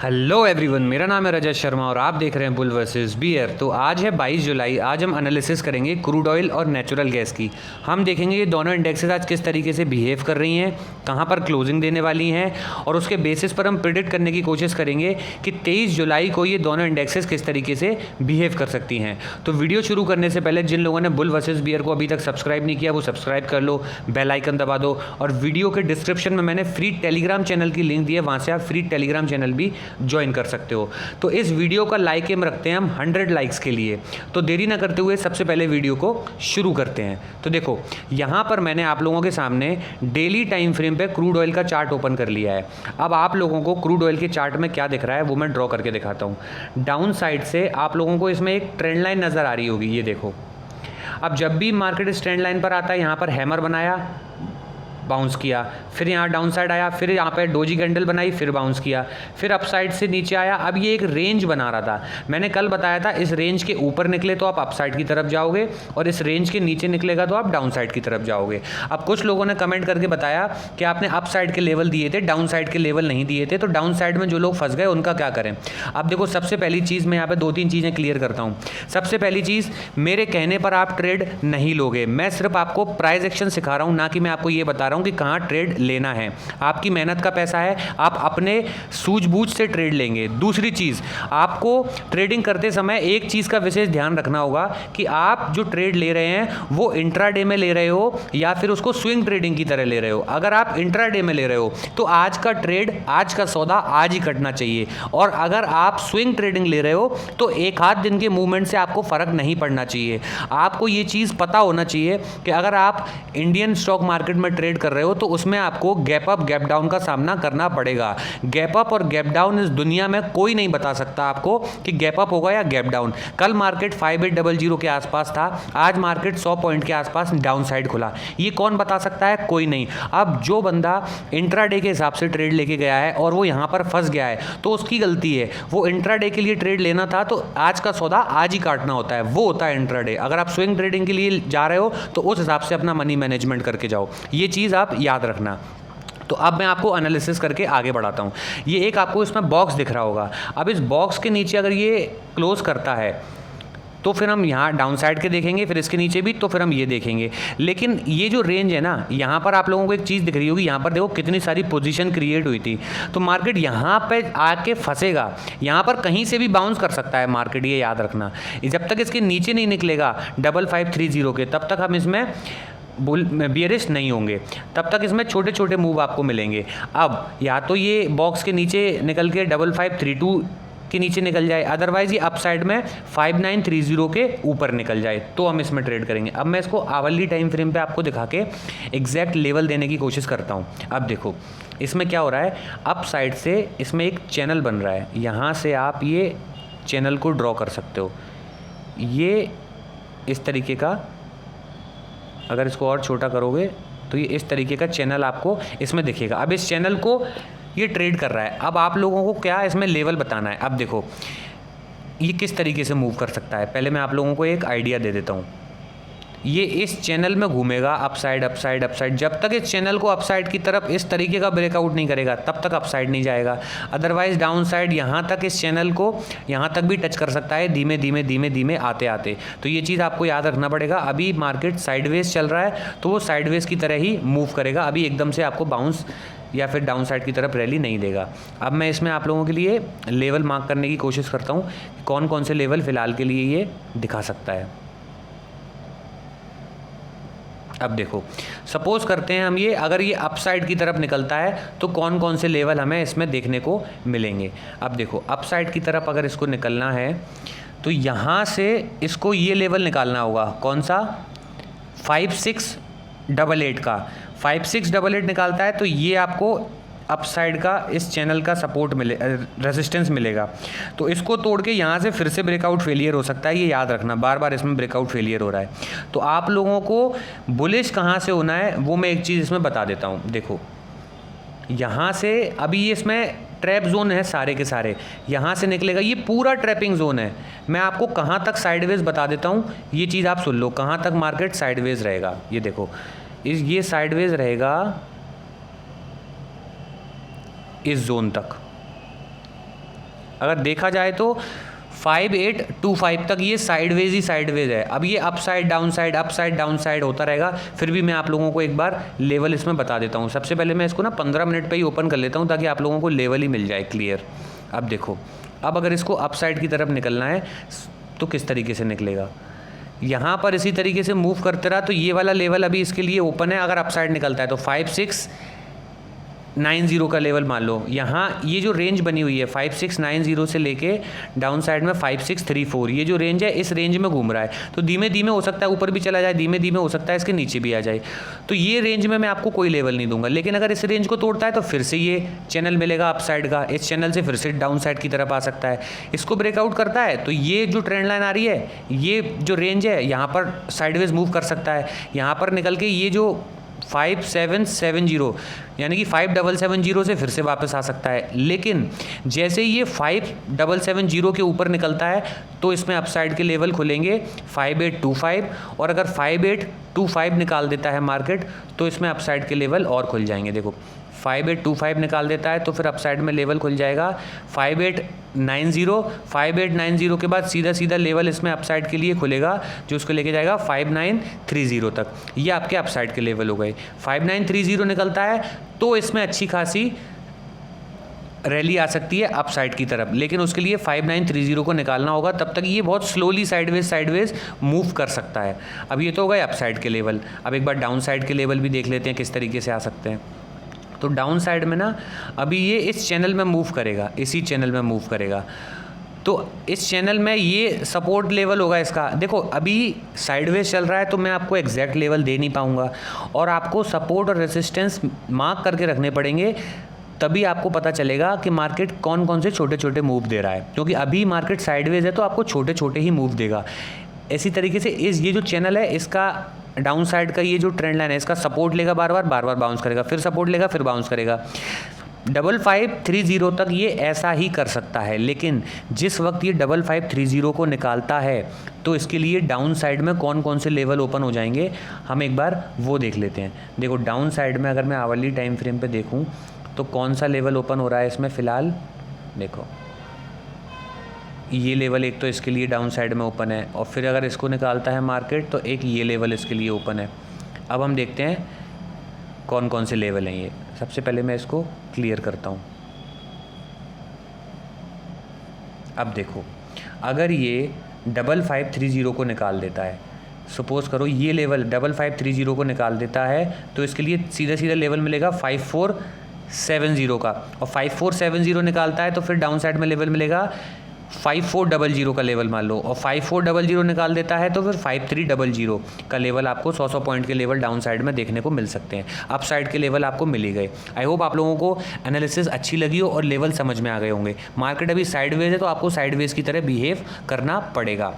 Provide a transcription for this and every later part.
Hello everyone, मेरा नाम है रजत शर्मा और आप देख रहे हैं बुल वर्सेस बियर। तो आज है 22 जुलाई। आज हम एनालिसिस करेंगे क्रूड ऑयल और नेचुरल गैस की। हम देखेंगे ये दोनों इंडेक्सेस आज किस तरीके से बिहेव कर रही हैं, कहाँ पर क्लोजिंग देने वाली हैं, और उसके बेसिस पर हम प्रिडिक्ट करने की कोशिश करेंगे कि 23 जुलाई को ये दोनों इंडेक्सेस किस तरीके से बिहेव कर सकती हैं। तो वीडियो शुरू करने से पहले जिन लोगों ने बुल वर्सेस बियर को अभी तक सब्सक्राइब नहीं किया वो सब्सक्राइब कर लो, बेल आइकन दबा दो, और वीडियो के डिस्क्रिप्शन में मैंने फ्री टेलीग्राम चैनल की लिंक दी है, वहाँ से आप फ्री टेलीग्राम चैनल भी ज्वाइन कर सकते हो। तो इस वीडियो का लाइक एम रखते हैं हम 100 लाइक्स के लिए। तो देरी ना करते हुए सबसे पहले वीडियो को शुरू करते हैं। तो देखो, यहाँ पर मैंने आप लोगों के सामने डेली टाइम फ्रेम पे क्रूड ऑयल का चार्ट ओपन कर लिया है। अब आप लोगों को क्रूड ऑयल के चार्ट में क्या दिख रहा है वो मैं ड्रॉ करके दिखाता हूँ। डाउन साइड से आप लोगों को इसमें एक ट्रेंड लाइन नज़र आ रही होगी, ये देखो। अब जब भी मार्केट इस ट्रेंड लाइन पर आता है, यहाँ पर हैमर बनाया, बाउंस किया, फिर यहाँ डाउन साइड आया, फिर यहाँ पे डोजी कैंडल बनाई, फिर बाउंस किया, फिर अप साइड से नीचे आया। अब ये एक रेंज बना रहा था। मैंने कल बताया था इस रेंज के ऊपर निकले तो आप अप साइड की तरफ जाओगे, और इस रेंज के नीचे निकलेगा तो आप डाउन साइड की तरफ जाओगे। अब कुछ लोगों ने कमेंट करके बताया कि आपने अप साइड के लेवल दिए थे, डाउन साइड के लेवल नहीं दिए थे, तो डाउन साइड में जो लोग फंस गए उनका क्या करें। अब देखो, सबसे पहली चीज़ मैं यहाँ पे 2-3 चीज़ें क्लियर करता हूँ। सबसे पहली चीज़, मेरे कहने पर आप ट्रेड नहीं लोगे। मैं सिर्फ आपको प्राइस एक्शन सिखा रहा हूँ, ना कि मैं आपको ये बता रहा हूँ कि कहाँ ट्रेड लेना है। आपकी मेहनत का पैसा है, आप अपने सूझबूझ से ट्रेड लेंगे। दूसरी चीज़, आपको ट्रेडिंग करते समय एक चीज़ का विशेष ध्यान रखना होगा कि आप जो ट्रेड ले रहे हैं वो इंट्राडे में ले रहे हो या फिर उसको स्विंग ट्रेडिंग की तरह ले रहे हो। अगर आप इंट्राडे में ले रहे हो तो आज का ट्रेड, आज का सौदा आज ही कटना चाहिए, और अगर आप स्विंग ट्रेडिंग ले रहे हो तो एक आध दिन के मूवमेंट से आपको फ़र्क नहीं पड़ना चाहिए। आपको ये चीज़ पता होना चाहिए कि अगर आप इंडियन स्टॉक मार्केट में ट्रेड कर रहे हो तो उसमें आपको गैप अप गैप डाउन का सामना करना पड़ेगा। गैप अप और गैप डाउन इस दुनिया में कोई नहीं बता सकता आपको कि गैप अप होगा या गैप डाउन। कल मार्केट 5800 के आसपास था, आज मार्केट 100 पॉइंट के आसपास डाउन साइड खुला। ये कौन बता सकता है? कोई नहीं। अब जो बंदा इंट्राडे के हिसाब से ट्रेड लेके गया है और वो यहाँ पर फंस गया है तो उसकी गलती है। वो इंट्राडे के लिए ट्रेड लेना था तो आज का सौदा आज ही काटना होता है, वो होता है इंट्राडे। अगर आप स्विंग ट्रेडिंग के लिए जा रहे हो तो उस हिसाब से अपना मनी मैनेजमेंट करके जाओ, ये चीज़ आप याद रखना। तो अब मैं आपको एनालिसिस करके आगे बढ़ाता हूँ। ये एक आपको इसमें बॉक्स दिख रहा होगा। अब इस बॉक्स के नीचे अगर ये क्लोज करता है तो फिर हम यहाँ डाउन साइड के देखेंगे, फिर इसके नीचे भी, तो फिर हम ये देखेंगे। लेकिन ये जो रेंज है ना, यहाँ पर आप लोगों को एक चीज़ दिख रही होगी, यहाँ पर देखो कितनी सारी पोजीशन क्रिएट हुई थी। तो मार्केट यहाँ पे आके फंसेगा, यहाँ पर कहीं से भी बाउंस कर सकता है मार्केट, ये याद रखना। जब तक इसके नीचे नहीं निकलेगा 5530 के, तब तक हम इसमें बुल बियरिश नहीं होंगे, तब तक इसमें छोटे छोटे मूव आपको मिलेंगे। अब या तो ये बॉक्स के नीचे निकल के 5532 के नीचे निकल जाए, अदरवाइज ये अपसाइड में 5930 के ऊपर निकल जाए, तो हम इसमें ट्रेड करेंगे। अब मैं इसको आवरली टाइम फ्रेम पे आपको दिखा के एग्जैक्ट लेवल देने की कोशिश करता हूँ। अब देखो इसमें क्या हो रहा है, अप साइड से इसमें एक चैनल बन रहा है, यहाँ से आप ये चैनल को ड्रॉ कर सकते हो। ये इस तरीके का, अगर इसको और छोटा करोगे तो ये इस तरीके का चैनल आपको इसमें दिखेगा। अब इस चैनल को ये ट्रेड कर रहा है। अब आप लोगों को क्या इसमें लेवल बताना है। अब देखो ये किस तरीके से मूव कर सकता है, पहले मैं आप लोगों को एक आइडिया दे देता हूँ। ये इस चैनल में घूमेगा, अपसाइड अपसाइड अपसाइड। जब तक इस चैनल को अपसाइड की तरफ इस तरीके का ब्रेकआउट नहीं करेगा तब तक अपसाइड नहीं जाएगा। अदरवाइज डाउन साइड यहाँ तक इस चैनल को यहाँ तक भी टच कर सकता है, धीमे धीमे धीमे धीमे आते आते। तो ये चीज़ आपको याद रखना पड़ेगा। अभी मार्केट साइडवेज चल रहा है तो वो साइडवेज की तरह ही मूव करेगा, अभी एकदम से आपको बाउंस या फिर डाउन साइड की तरफ रैली नहीं देगा। अब मैं इसमें आप लोगों के लिए लेवल मार्क करने की कोशिश करता हूँ, कौन कौन से लेवल फ़िलहाल के लिए ये दिखा सकता है। अब देखो, सपोज करते हैं हम ये, अगर ये अपसाइड की तरफ निकलता है तो कौन कौन से लेवल हमें इसमें देखने को मिलेंगे। अब देखो अपसाइड की तरफ अगर इसको निकलना है तो यहाँ से इसको ये लेवल निकालना होगा, कौन सा, 5688 का। 5688 निकालता है तो ये आपको अपसाइड का इस चैनल का सपोर्ट मिले, रेजिस्टेंस मिलेगा। तो इसको तोड़ के यहाँ से फिर से ब्रेकआउट फेलियर हो सकता है, ये याद रखना। बार बार इसमें ब्रेकआउट फेलियर हो रहा है। तो आप लोगों को बुलिश कहाँ से होना है वो मैं एक चीज़ इसमें बता देता हूँ। देखो यहाँ से अभी ये इसमें ट्रैप जोन है सारे के सारे, यहाँ से निकलेगा, ये पूरा ट्रैपिंग जोन है। मैं आपको कहाँ तक साइडवेज बता देता हूँ, ये चीज़ आप सुन लो, कहाँ तक मार्केट साइडवेज रहेगा। ये देखो ये साइडवेज रहेगा इस जोन तक, अगर देखा जाए तो 5825 तक ये साइडवेज ही साइडवेज है। अब ये अप साइड डाउन साइड होता रहेगा। फिर भी मैं आप लोगों को एक बार लेवल इसमें बता देता हूँ। सबसे पहले मैं इसको ना 15 मिनट पे ही ओपन कर लेता हूँ ताकि आप लोगों को लेवल ही मिल जाए क्लियर। अब देखो, अब अगर इसको अप साइड की तरफ निकलना है तो किस तरीके से निकलेगा, यहाँ पर इसी तरीके से मूव करते रहा तो ये वाला लेवल अभी इसके लिए ओपन है। अगर अप साइड निकलता है तो 5690 का लेवल मान लो। यहाँ ये जो रेंज बनी हुई है 5690 से लेके डाउन साइड में 5634, ये जो रेंज है इस रेंज में घूम रहा है। तो धीमे धीमे हो सकता है ऊपर भी चला जाए, धीमे धीमे हो सकता है इसके नीचे भी आ जाए। तो ये रेंज में मैं आपको कोई लेवल नहीं दूंगा। लेकिन अगर इस रेंज को तोड़ता है तो फिर से ये चैनल मिलेगा अप साइड का, इस चैनल से फिर से डाउन साइड की तरफ आ सकता है। इसको ब्रेकआउट करता है तो ये जो ट्रेंड लाइन आ रही है, ये जो रेंज है यहाँ पर साइडवेज मूव कर सकता है। यहाँ पर निकल के ये जो 5770 यानी कि 5770 से फिर से वापस आ सकता है। लेकिन जैसे ही ये 5770 के ऊपर निकलता है तो इसमें अपसाइड के लेवल खुलेंगे 5825, और अगर 5825 निकाल देता है मार्केट तो इसमें अपसाइड के लेवल और खुल जाएंगे। देखो 5825 निकाल देता है तो फिर अपसाइड में लेवल खुल जाएगा 5890 के बाद सीधा सीधा लेवल इसमें अपसाइड के लिए खुलेगा जो उसको लेके जाएगा 5930 तक। ये आपके अपसाइड के लेवल हो गए। 5930 निकलता है तो इसमें अच्छी खासी रैली आ सकती है अप साइड की तरफ, लेकिन उसके लिए 5930 को निकालना होगा। तब तक ये बहुत स्लोली साइडवेज मूव कर सकता है। अब ये तो हो गए अप साइड के लेवल। अब एक बार डाउन साइड के लेवल भी देख लेते हैं किस तरीके से आ सकते हैं। तो डाउन साइड में ना अभी ये इस चैनल में मूव करेगा, इसी चैनल में मूव करेगा। तो इस चैनल में ये सपोर्ट लेवल होगा इसका। देखो अभी साइडवेज चल रहा है तो मैं आपको एग्जैक्ट लेवल दे नहीं पाऊँगा, और आपको सपोर्ट और रेसिस्टेंस मार्क करके रखने पड़ेंगे, तभी आपको पता चलेगा कि मार्केट कौन कौन से छोटे छोटे मूव दे रहा है। क्योंकि अभी मार्केट साइडवेज है तो आपको छोटे छोटे ही मूव देगा। इसी तरीके से ये जो चैनल है इसका डाउन साइड का ये जो ट्रेंड लाइन है इसका सपोर्ट लेगा, बार बार बाउंस करेगा, फिर सपोर्ट लेगा, फिर बाउंस करेगा। 5530 तक ये ऐसा ही कर सकता है। लेकिन जिस वक्त ये 5530 को निकालता है तो इसके लिए डाउन साइड में कौन कौन से लेवल ओपन हो जाएंगे हम एक बार वो देख लेते हैं। देखो डाउन साइड में अगर मैं आवरली टाइम फ्रेम पे देखूं तो कौन सा लेवल ओपन हो रहा है इसमें फ़िलहाल, देखो ये लेवल एक तो इसके लिए डाउन साइड में ओपन है, और फिर अगर इसको निकालता है मार्केट तो एक ये लेवल इसके लिए ओपन है। अब हम देखते हैं कौन कौन से लेवल हैं ये। सबसे पहले मैं इसको क्लियर करता हूँ। अब देखो अगर ये 5530 को निकाल देता है, सपोज़ करो ये लेवल 5530 को निकाल देता है तो इसके लिए सीधा सीधा लेवल मिलेगा 5470 का, और 5470 निकालता है तो फिर डाउन साइड में लेवल मिलेगा 5400 का लेवल मान लो, और 5400 निकाल देता है तो फिर 5300 का लेवल आपको 100 पॉइंट के लेवल डाउन साइड में देखने को मिल सकते हैं। अप साइड के लेवल आपको मिल ही गए। आई होप आप लोगों को एनालिसिस अच्छी लगी हो और लेवल समझ में आ गए होंगे। मार्केट अभी साइडवेज है तो आपको साइडवेज की तरह बिहेव करना पड़ेगा।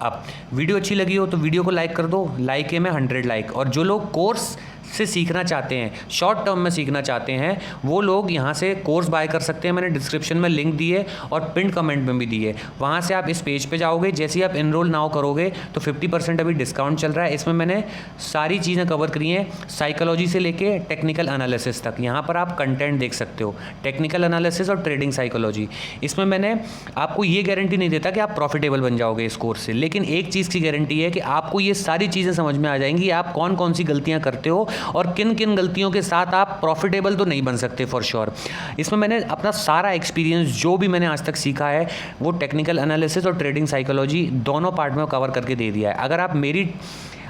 अब वीडियो अच्छी लगी हो तो वीडियो को लाइक कर दो, लाइक है में 100 लाइक। और जो लोग कोर्स से सीखना चाहते हैं, शॉर्ट टर्म में सीखना चाहते हैं, वो लोग यहाँ से कोर्स बाय कर सकते हैं। मैंने डिस्क्रिप्शन में लिंक दी है और पिन कमेंट में भी दी है। वहाँ से आप इस पेज पे जाओगे, जैसे ही आप इनरोल नाउ करोगे तो 50% अभी डिस्काउंट चल रहा है। इसमें मैंने सारी चीज़ें कवर करी हैं, साइकोलॉजी से लेके टेक्निकल एनालिसिस तक। यहाँ पर आप कंटेंट देख सकते हो, टेक्निकल एनालिसिस और ट्रेडिंग साइकोलॉजी। इसमें मैंने आपको ये गारंटी नहीं देता कि आप प्रॉफिटेबल बन जाओगे इस कोर्स से, लेकिन एक चीज़ की गारंटी है कि आपको ये सारी चीज़ें समझ में आ जाएंगी, आप कौन कौन सी गलतियाँ करते हो और किन किन गलतियों के साथ आप प्रॉफिटेबल तो नहीं बन सकते फॉर श्योर। इसमें मैंने अपना सारा एक्सपीरियंस जो भी मैंने आज तक सीखा है वो टेक्निकल एनालिसिस और ट्रेडिंग साइकोलॉजी दोनों पार्ट में कवर करके दे दिया है। अगर आप मेरी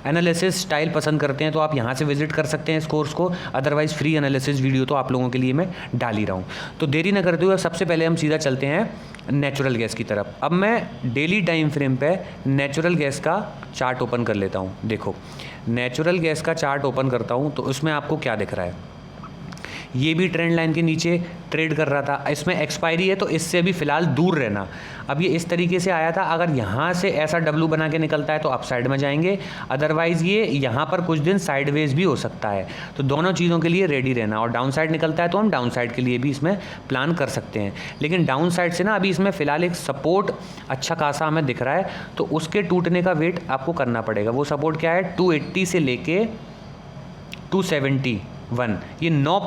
एनालिसिस स्टाइल पसंद करते हैं तो आप यहाँ से विजिट कर सकते हैं इस कोर्स को। अदरवाइज़ फ्री एनालिसिस वीडियो तो आप लोगों के लिए मैं डाल ही रहा हूँ। तो देरी न करते हुए सबसे पहले हम सीधा चलते हैं नेचुरल गैस की तरफ। अब मैं डेली टाइम फ्रेम पे नेचुरल गैस का चार्ट ओपन कर लेता हूँ। देखो नेचुरल गैस का चार्ट ओपन करता हूँ तो उसमें आपको क्या दिख रहा है, ये भी ट्रेंड लाइन के नीचे ट्रेड कर रहा था। इसमें एक्सपायरी है तो इससे भी फ़िलहाल दूर रहना। अब ये इस तरीके से आया था, अगर यहाँ से ऐसा डब्लू बना के निकलता है तो अप साइड में जाएंगे, अदरवाइज़ ये यहाँ पर कुछ दिन साइडवेज भी हो सकता है। तो दोनों चीज़ों के लिए रेडी रहना। और डाउन साइड निकलता है तो हम डाउन साइड के लिए भी इसमें प्लान कर सकते हैं। लेकिन डाउन साइड से ना अभी इसमें फ़िलहाल एक सपोर्ट अच्छा खासा हमें दिख रहा है, तो उसके टूटने का वेट आपको करना पड़ेगा। वो सपोर्ट क्या है, 280 से लेके 270 1, ये 9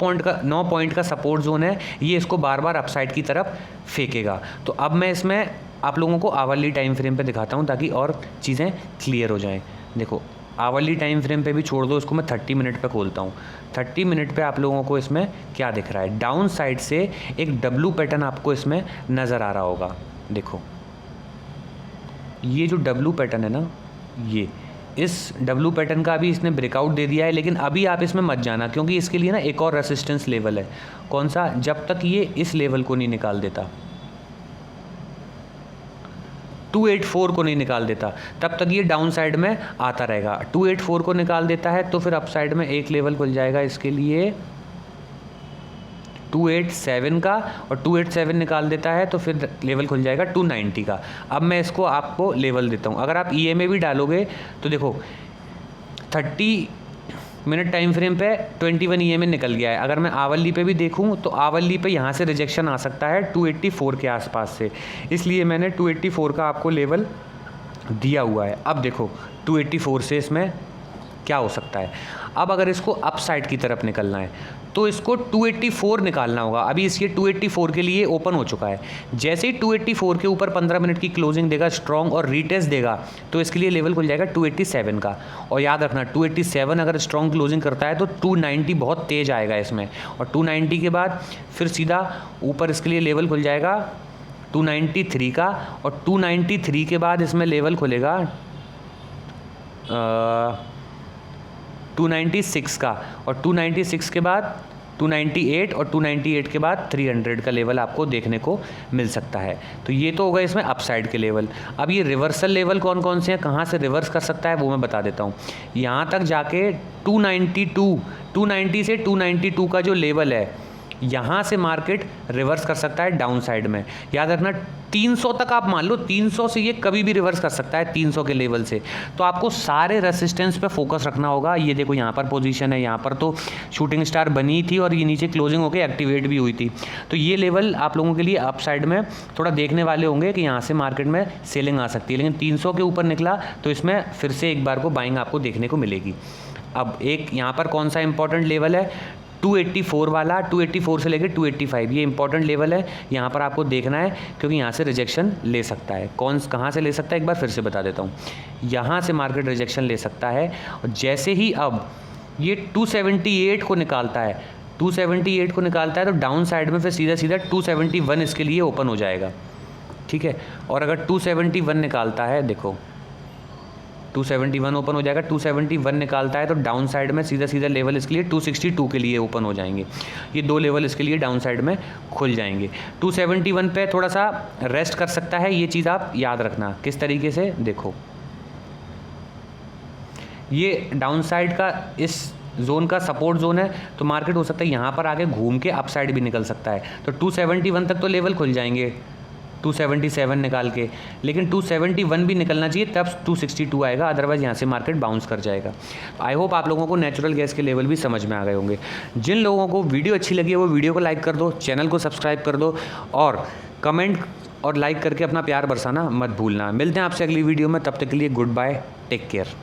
पॉइंट का सपोर्ट जोन है, ये इसको बार बार अपसाइड की तरफ फेंकेगा। तो अब मैं इसमें आप लोगों को आवरली टाइम फ्रेम पे दिखाता हूँ ताकि और चीज़ें क्लियर हो जाएं। देखो आवरली टाइम फ्रेम पे भी छोड़ दो, इसको मैं 30 मिनट पे खोलता हूँ। 30 मिनट पे आप लोगों को इसमें क्या दिख रहा है, डाउन साइड से एक डब्लू पैटर्न आपको इसमें नज़र आ रहा होगा। देखो ये जो डब्लू पैटर्न है ना, ये इस डब्लू पैटर्न का अभी इसने ब्रेकआउट दे दिया है, लेकिन अभी आप इसमें मत जाना क्योंकि इसके लिए ना एक और रेसिस्टेंस लेवल है। कौन सा? जब तक ये इस लेवल को नहीं निकाल देता, 284 को नहीं निकाल देता, तब तक ये डाउन साइड में आता रहेगा। 284 को निकाल देता है तो फिर अप साइड में एक लेवल खुल जाएगा इसके लिए 287 का, और 287 निकाल देता है तो फिर लेवल खुल जाएगा 290 का। अब मैं इसको आपको लेवल देता हूँ। अगर आप EMA भी डालोगे तो देखो 30 मिनट टाइम फ्रेम पे 21 EMA निकल गया है। अगर मैं आवरली पे भी देखूं तो आवरली पे यहाँ से रिजेक्शन आ सकता है 284 के आसपास से, इसलिए मैंने 284 का आपको लेवल दिया हुआ है। अब देखो 284 से इसमें क्या हो सकता है। अब अगर इसको अप साइड की तरफ निकलना है तो इसको 284 निकालना होगा। अभी इसके 284 के लिए ओपन हो चुका है। जैसे ही 284 के ऊपर 15 मिनट की क्लोजिंग देगा स्ट्रॉन्ग और रीटेस्ट देगा तो इसके लिए लेवल खुल जाएगा 287 का। और याद रखना 287 अगर स्ट्रॉन्ग क्लोजिंग करता है तो 290 बहुत तेज आएगा इसमें, और 290 के बाद फिर सीधा ऊपर इसके लिए लेवल खुल जाएगा 293 का, और 293 के बाद इसमें लेवल खुलेगा 296 का, और 296 के बाद 298, और 298 के बाद 300 का लेवल आपको देखने को मिल सकता है। तो ये तो होगा इसमें अपसाइड के लेवल। अब ये रिवर्सल लेवल कौन कौन से हैं, कहाँ से रिवर्स कर सकता है वो मैं बता देता हूँ। यहाँ तक जाके 290 से 292 का जो लेवल है यहाँ से मार्केट रिवर्स कर सकता है डाउन साइड में। याद रखना 300 तक आप मान लो, 300 से ये कभी भी रिवर्स कर सकता है 300 के लेवल से। तो आपको सारे रेसिस्टेंस पे फोकस रखना होगा। ये देखो यहाँ पर पोजीशन है, यहाँ पर तो शूटिंग स्टार बनी थी और ये नीचे क्लोजिंग होकर एक्टिवेट भी हुई थी। तो ये लेवल आप लोगों के लिए अप साइड में थोड़ा देखने वाले होंगे कि यहाँ से मार्केट में सेलिंग आ सकती है, लेकिन 300 के ऊपर निकला तो इसमें फिर से एक बार को बाइंग आपको देखने को मिलेगी। अब एक यहाँ पर कौन सा इंपॉर्टेंट लेवल है, 284 वाला, 284 से लेकर 285, ये इंपॉर्टेंट लेवल है। यहाँ पर आपको देखना है क्योंकि यहाँ से रिजेक्शन ले सकता है। कहाँ से ले सकता है एक बार फिर से बता देता हूँ। यहाँ से मार्केट रिजेक्शन ले सकता है, और जैसे ही अब ये 278 को निकालता है, 278 को निकालता है तो डाउन साइड में फिर सीधा 271 इसके लिए ओपन हो जाएगा। ठीक है, और अगर 271 निकालता है, देखो 271 ओपन हो जाएगा, 271 निकालता है तो डाउन साइड में सीधा लेवल इसके लिए 262 के लिए ओपन हो जाएंगे। ये दो लेवल इसके लिए डाउन साइड में खुल जाएंगे। 271 पे थोड़ा सा रेस्ट कर सकता है, ये चीज़ आप याद रखना। किस तरीके से, देखो ये डाउन साइड का इस जोन का सपोर्ट जोन है, तो मार्केट हो सकता है यहाँ पर आगे घूम के अप साइड भी निकल सकता है। तो 271 तक तो लेवल खुल जाएंगे 277 निकाल के, लेकिन 271 भी निकलना चाहिए तब 262 आएगा, अदरवाइज यहाँ से मार्केट बाउंस कर जाएगा। आई होप आप लोगों को नेचुरल गैस के लेवल भी समझ में आ गए होंगे। जिन लोगों को वीडियो अच्छी लगी है वो वीडियो को लाइक कर दो, चैनल को सब्सक्राइब कर दो, और कमेंट और लाइक करके अपना प्यार बरसाना मत भूलना। मिलते हैं आपसे अगली वीडियो में, तब तक के लिए गुड बाय, टेक केयर।